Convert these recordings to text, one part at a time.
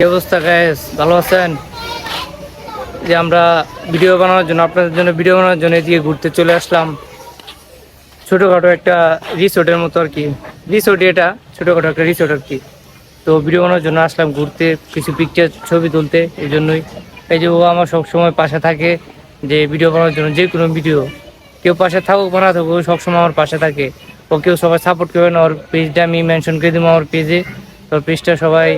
কি অবস্থা গাইস, ভালো আছেন? যে আমরা ভিডিও বানানোর জন্য আপনাদের জন্য ভিডিও বানানোর জন্য এদিকে ঘুরতে চলে আসলাম। ছোটোখাটো একটা রিসোর্টের মতো আর কি, রিসোর্ট এটা ছোটোখাটো একটা রিসোর্ট আর কি। তো ভিডিও বানানোর জন্য আসলাম ঘুরতে, কিছু পিকচার ছবি তুলতে। এই জন্যই এই যে ও আমার সব সময় পাশে থাকে, যে ভিডিও বানানোর জন্য যে কোনো ভিডিও কেউ পাশে থাকুক বা না থাকুক, ও সবসময় আমার পাশে থাকে। ও কেউ সবাই সাপোর্ট করবেন, ওর পেজটা আমি মেনশন করে দেবো আমার পেজে। ওর পেজটা সবাই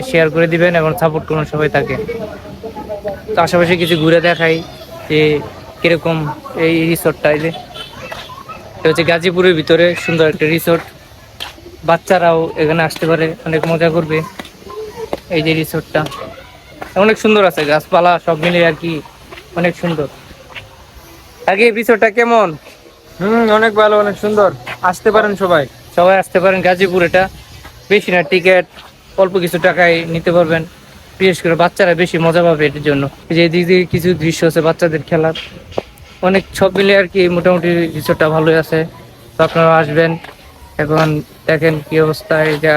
শেয়ার করে দিবেন এবং সাপোর্ট করুন সবাই তাকে। তো আশেপাশে কিছু ঘুরে দেখাই যে কিরকম এই রিসোর্টটা। এই যে এটা হচ্ছে গাজীপুরের ভিতরে সুন্দর একটা রিসোর্ট, বাচ্চারাও এখানে আসতে পারে, অনেক মজা করবে। এই যে রিসোর্টটা অনেক সুন্দর আছে, গাছপালা সব মিলে আর কি, অনেক সুন্দর। আগে এই রিসোর্টটা কেমন? অনেক ভালো, অনেক সুন্দর। আসতে পারেন সবাই। সবাই আসতে পারেন গাজীপুর। এটা বেশি না, টিকিট অল্প কিছু টাকায় নিতে পারবেন। বিশেষ করে বাচ্চারা বেশি মজা পাবে এটার জন্য। এই যে এদিক দিয়ে কিছু দৃশ্য আছে বাচ্চাদের খেলার, অনেক সব মিলে আর কি। মোটামুটি রিসোর্টটা ভালোই আছে, তো আপনারা আসবেন। এখন দেখেন কি অবস্থা, এই যা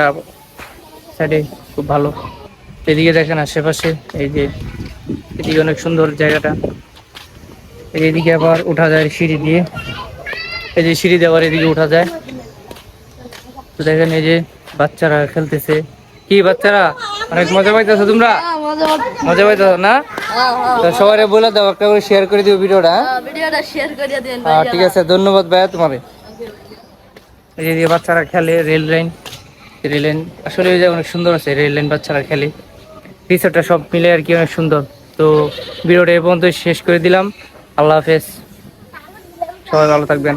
সাইডে খুব ভালো। এদিকে দেখেন আশেপাশে, এই যে এদিকে অনেক সুন্দর জায়গাটা। এদিকে আবার উঠা যায় সিঁড়ি দিয়ে, এই যে সিঁড়ি দিয়ে আবার এদিকে উঠা যায়। তো দেখেন এই যে বাচ্চারা খেলতেছে। কি বাচ্চারা অনেক মজা পাইতেছো তোমরা? মজা পাইতেছো না? তো সবাই বলে দাও, একটা করে শেয়ার করে দিও ভিডিওটা। ঠিক আছে, ধন্যবাদ ভাইয়া তোমার। এই যে বাচ্চারা খেলে রেল লাইন, রেল লাইন আসলে ওই যে অনেক সুন্দর আছে, রেল লাইন বাচ্চারা খেলে। রিসোর্টটা সব মিলে আর কি অনেক সুন্দর। তো ভিডিওটা এই পর্যন্ত শেষ করে দিলাম। আল্লাহ হাফেজ, সবাই ভালো থাকবেন।